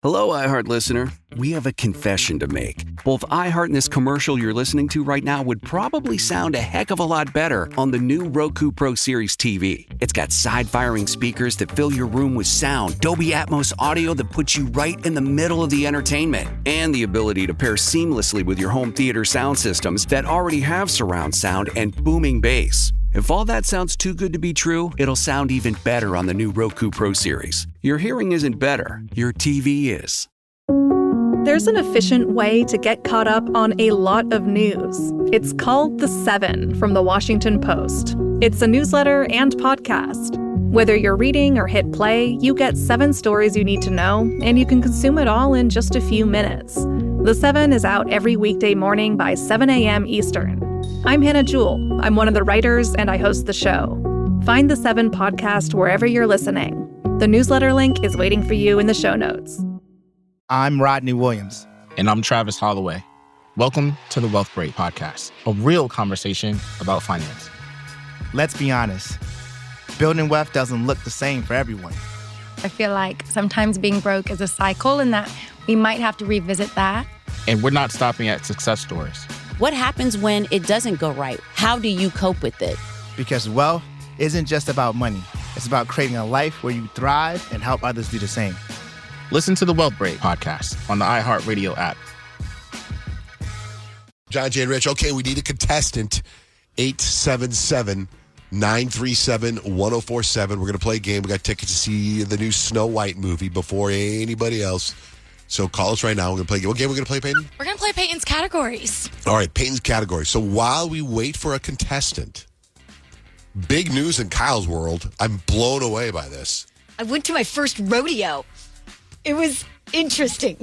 Hello, iHeart listener. We have a confession to make. Both iHeart and this commercial you're listening to right now would probably sound a heck of a lot better on the new Roku Pro Series TV. It's got side-firing speakers that fill your room with sound, Dolby Atmos audio that puts you right in the middle of the entertainment, and the ability to pair seamlessly with your home theater sound systems that already have surround sound and booming bass. If all that sounds too good to be true, it'll sound even better on the new Roku Pro Series. Your hearing isn't better, your TV is. There's an efficient way to get caught up on a lot of news. It's called The 7 from The Washington Post. It's a newsletter and podcast. Whether you're reading or hit play, you get 7 stories you need to know, and you can consume it all in just a few minutes. The 7 is out every weekday morning by 7 a.m. Eastern. I'm Hannah Jewell. I'm one of the writers, and I host the show. Find The 7 podcast wherever you're listening. The newsletter link is waiting for you in the show notes. I'm Rodney Williams. And I'm Travis Holloway. Welcome to the Wealth Break Podcast, a real conversation about finance. Let's be honest. Building wealth doesn't look the same for everyone. I feel like sometimes being broke is a cycle and that we might have to revisit that. And we're not stopping at success stories. What happens when it doesn't go right? How do you cope with it? Because wealth isn't just about money. It's about creating a life where you thrive and help others do the same. Listen to the Wealth Break Podcast on the iHeartRadio app. John, Jay, and Rich. Okay, we need a contestant. 877-937-1047. We're going to play a game. We got tickets to see the new Snow White movie before anybody else. So call us right now. We're going to play a game. What game are we going to play, Peyton? We're going to play Peyton's Categories. All right, Peyton's Categories. So while we wait for a contestant, big news in Kyle's world. I'm blown away by this. I went to my first rodeo. It was interesting.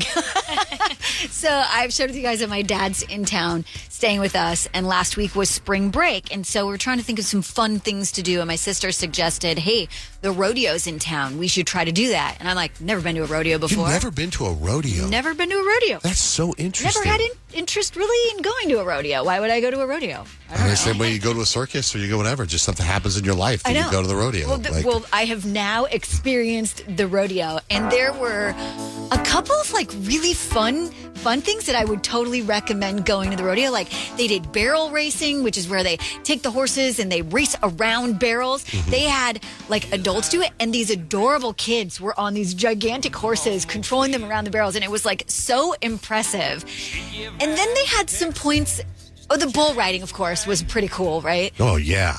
So I've shared with you guys that my dad's in town staying with us, and last week was spring break. And so we're trying to think of some fun things to do. And my sister suggested, hey, the rodeo's in town. We should try to do that. And I'm like, never been to a rodeo before. You've never been to a rodeo? Never been to a rodeo. That's so interesting. Never had interest really in going to a rodeo. Why would I go to a rodeo? I don't know. Same way you go to a circus or you go whatever. Just something happens in your life that you go to the rodeo. Well, I have now experienced the rodeo, and there were a couple of like really fun things that I would totally recommend going to the rodeo. Like they did barrel racing, which is where they take the horses and they race around barrels. Mm-hmm. They had like adults do it, and these adorable kids were on these gigantic horses controlling them around the barrels, and it was like so impressive. And then they had some points. Oh, the bull riding, of course, was pretty cool, right? Oh, yeah.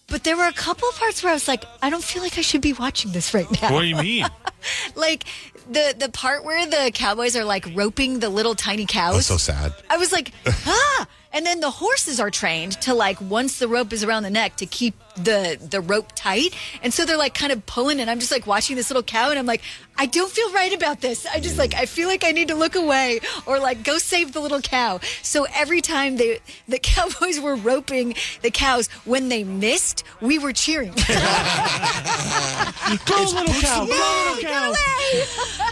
But there were a couple of parts where I was like, I don't feel like I should be watching this right now. What do you mean? Like the part where the cowboys are like roping the little tiny cows. Oh, so sad. I was like, ah! And then the horses are trained to like, once the rope is around the neck, to keep the rope tight. And so they're like kind of pulling, and I'm just like watching this little cow, and I'm like, I don't feel right about this. I just like, I feel like I need to look away or like go save the little cow. So every time the cowboys were roping the cows, when they missed, we were cheering. Go little cow, go little cow.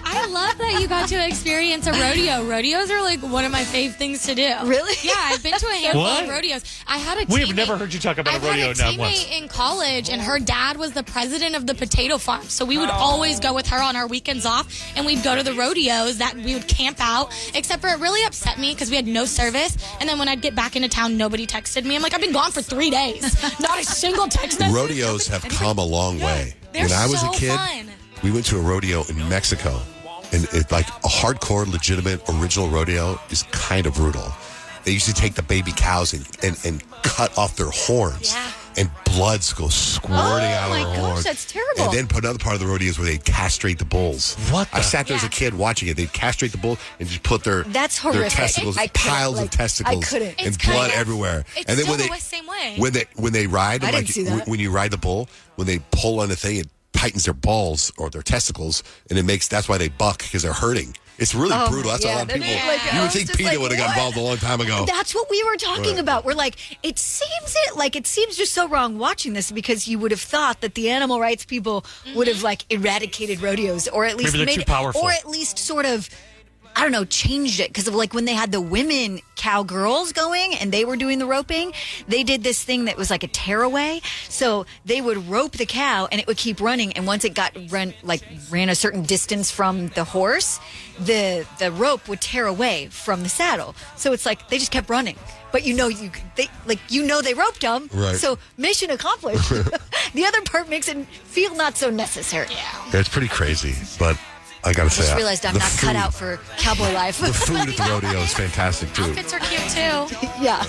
I love that you got to experience a rodeo. Rodeos are like one of my fave things to do. Really? Yeah, I've been to a handful of rodeos. I had a teammate. We have never heard you talk about a rodeo now once. In college, and her dad was the president of the potato farm. So we would always go with her on our weekends off, and we'd go to the rodeos. That we would camp out, except for it really upset me because we had no service. And then when I'd get back into town, nobody texted me. I'm like, I've been gone for 3 days. Not a single text message. Rodeos have come a long way. They're When I was so a kid, fun. we went to a rodeo in Mexico. And it's like a hardcore, legitimate, original rodeo is kind of brutal. They used to take the baby cows and cut off their horns. Yeah. And blood goes squirting out of their horns. Oh my gosh, that's terrible. And then another part of the rodeo is where they castrate the bulls. I sat there as a kid watching it. They'd castrate the bull and just put their testicles, piles of testicles, and blood everywhere. It's and then still the same way. when they ride, I didn't see that. when you ride the bull, when they pull on the thing, it tightens their balls or their testicles, and that's why they buck, because they're hurting. It's really brutal. That's why a lot of people. You would think PETA would have got involved a long time ago. That's what we were talking about. We're like, it seems just so wrong watching this, because you would have thought that the animal rights people would have like eradicated rodeos, or at least Maybe they're too powerful. or at least sort of I don't know, changed it because of like when they had the women cowgirls going and they were doing the roping, they did this thing that was like a tearaway. So they would rope the cow and it would keep running. And once it ran a certain distance from the horse, the rope would tear away from the saddle. So it's like they just kept running. But they roped them. Right. So mission accomplished. The other part makes it feel not so necessary. Yeah, it's pretty crazy, but I gotta say, I just realized I'm not cut out for cowboy life. The food at the rodeo is fantastic too. Outfits are cute too. Yeah.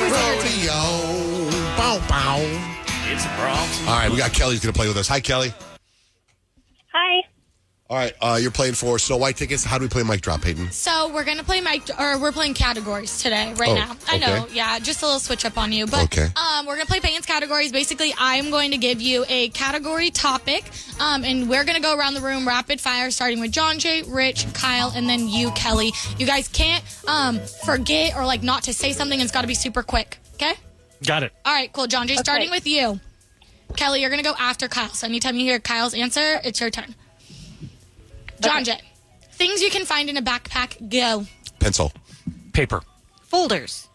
Rodeo. Bow, bow. It's a Bronx. All right, we got Kelly's gonna play with us. Hi, Kelly. Hi. All right, you're playing for Snow White tickets. How do we play mic drop, Peyton? So we're gonna play we're playing categories today, now. I know, yeah, just a little switch up on you. But Okay. We're gonna play Peyton's categories. Basically, I'm going to give you a category topic, and we're gonna go around the room rapid fire, starting with John J, Rich, Kyle, and then you, Kelly. You guys can't forget or like not to say something. It's got to be super quick. Okay? Got it. All right, cool. John J, starting with you. Kelly, you're gonna go after Kyle. So anytime you hear Kyle's answer, it's your turn. John J. Things you can find in a backpack. Go. Pencil. Paper. Folders.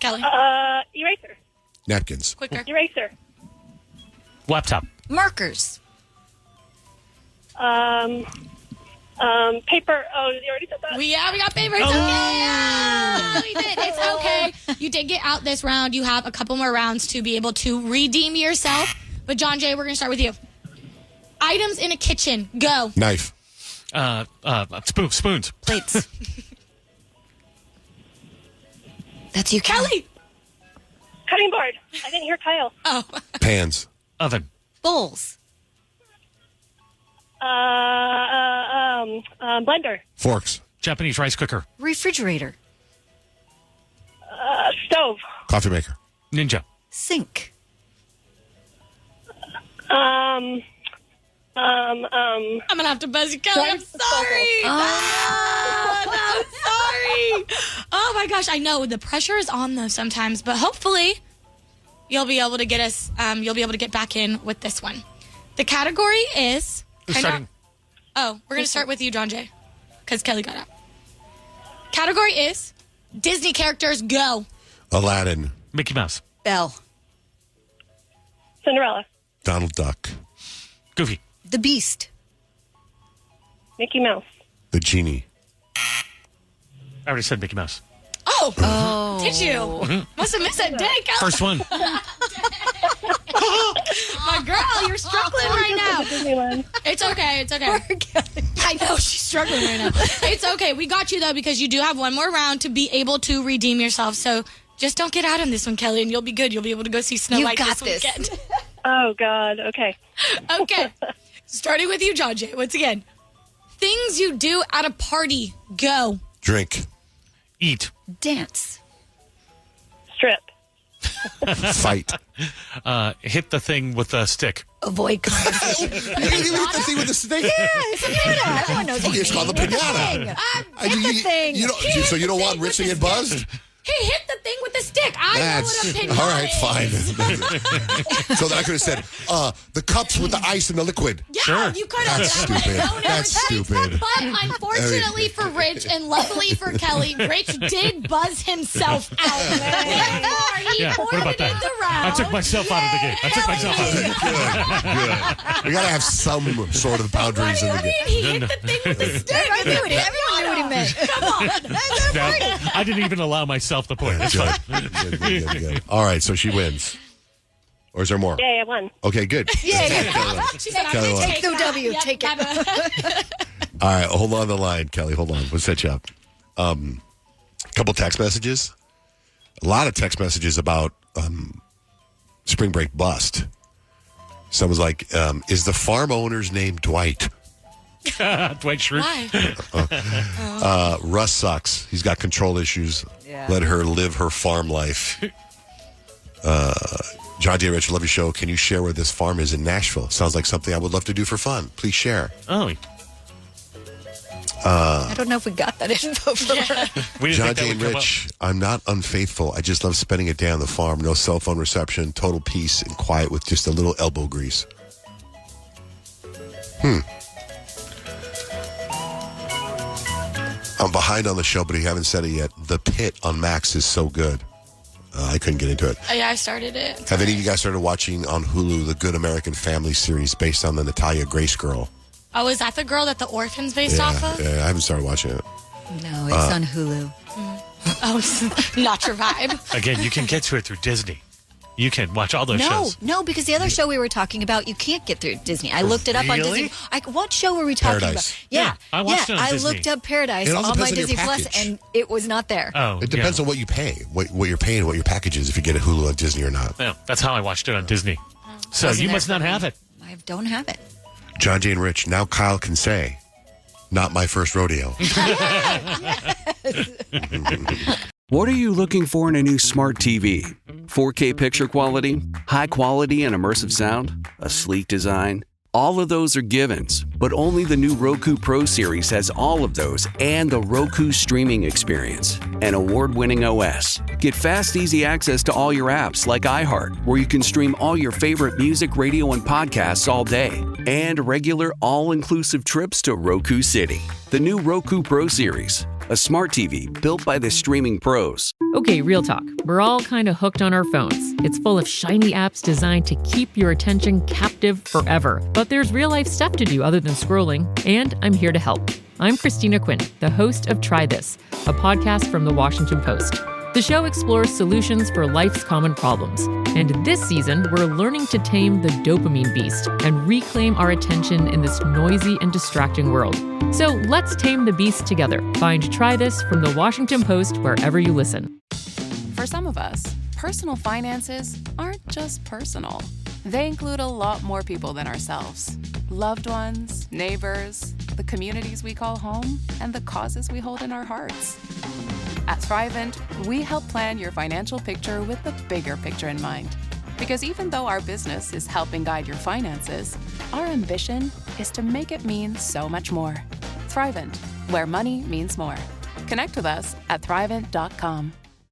Kelly. Eraser. Napkins. Quicker. Eraser. Laptop. Markers. Paper. Oh, you already said that? We got paper. It's okay. Yeah, we did. It's okay. You did get out this round. You have a couple more rounds to be able to redeem yourself. But John J, we're going to start with you. Items in a kitchen. Go. Knife. Spoons. Plates. That's you, Kelly. Cutting board. I didn't hear Kyle. Oh. Pans. Oven. Bowls. Blender. Forks. Japanese rice cooker. Refrigerator. Stove. Coffee maker. Ninja. Sink. I'm gonna have to buzz you, Kelly. I'm sorry. I'm sorry. Oh my gosh, I know the pressure is on though sometimes, but hopefully you'll be able to get us. You'll be able to get back in with this one. The category is. Who's starting? We're gonna start with you, John J, because Kelly got out. Category is Disney characters. Go. Aladdin. Mickey Mouse. Belle. Cinderella. Donald Duck. Goofy. The Beast. Mickey Mouse. The Genie. I already said Mickey Mouse. Oh. Did you? Must have missed that day, Kelly. First one. My girl, you're struggling right now. Disneyland. It's okay. It's okay. I know she's struggling right now. It's okay. We got you though because you do have one more round to be able to redeem yourself. So just don't get out on this one, Kelly, and you'll be good. You'll be able to go see Snow You White got this this. weekend. Oh, God. Okay. Okay. Starting with you, John J. Once again, things you do at a party. Go. Drink. Eat. Dance. Strip. Fight. Hit the thing with a stick. Avoid conversation. You didn't even hit the thing with the stick? Yeah, it's a pinata. Everyone knows Okay, it's called the pinata. Hit the thing. So you don't want Rich to get buzzed? He hit the thing with the stick. I know what a pinata all right, is. fine. So then I could have said, the cups with the ice and the liquid. Yeah, Sure. you could have. That's stupid. That's stupid. But unfortunately for Rich and luckily for Kelly, Rich did buzz himself out. Therefore, he Yeah, what forfeited about that? the round. I took myself out of the game. Good. We got to have some sort of boundaries in the I game. mean, he hit the thing with the stick. I knew it. Everyone knew what he meant. Come on. Now, I didn't even allow myself the point. That's fine. Good. All right, so she wins. Or is there more? Yeah, I won. Okay, good. She said, I'm going to Take the W. Take it. All right, hold on the line, Kelly. Hold on. We'll set you up. Couple text messages. A lot of text messages about spring break bust. Someone's like, is the farm owner's name Dwight? Dwight Schrute. Why? Russ sucks. He's got control issues. Yeah. Let her live her farm life. John D. Rich, love your show. Can you share where this farm is in Nashville? Sounds like something I would love to do for fun. Please share. Oh, I don't know if we got that info from her. we didn't John think that D. would come Rich, I'm not unfaithful. I just love spending a day on the farm. No cell phone reception, total peace and quiet with just a little elbow grease. I'm behind on the show, but you haven't said it yet. The Pit on Max is so good. I couldn't get into it. Oh, yeah, I started it. Have any of you guys started watching on Hulu the Good American Family series based on the Natalia Grace girl? Oh, is that the girl that the orphan's based off of? Yeah, I haven't started watching it. No, it's on Hulu. Oh, it's not your vibe. Again, you can get to it through Disney. You can watch all those shows. No, because the other show we were talking about, you can't get through Disney. I looked it up on Really? Disney. What show were we talking Paradise. about? Yeah, I watched it on Disney. looked up Paradise It also on my depends on your Disney Plus, package. and it was not there. Oh, It depends on what you pay, what you're paying, what your package is, if you get a Hulu on Disney or not. Yeah, that's how I watched it on Disney. So Wasn't you there must not for me. have it. I don't have it. John, Jay, and Rich, now Kyle can say, not my first rodeo. What are you looking for in a new smart TV? 4K picture quality, high quality and immersive sound, a sleek design? All of those are givens, but only the new Roku Pro series has all of those and the Roku streaming experience, an award-winning OS. Get fast, easy access to all your apps like iHeart, where you can stream all your favorite music, radio, and podcasts all day, and regular all-inclusive trips to Roku City. The new Roku Pro series, a smart TV built by the streaming pros. Okay, real talk. We're all kind of hooked on our phones. It's full of shiny apps designed to keep your attention captive forever. But there's real-life stuff to do other than scrolling, and I'm here to help. I'm Christina Quinn, the host of Try This, a podcast from The Washington Post. The show explores solutions for life's common problems. And this season, we're learning to tame the dopamine beast and reclaim our attention in this noisy and distracting world. So let's tame the beast together. Find Try This from The Washington Post wherever you listen. For some of us, personal finances aren't just personal. They include a lot more people than ourselves. Loved ones, neighbors, the communities we call home, and the causes we hold in our hearts. At Thrivent, we help plan your financial picture with the bigger picture in mind. Because even though our business is helping guide your finances, our ambition is to make it mean so much more. Thrivent, where money means more. Connect with us at Thrivent.com.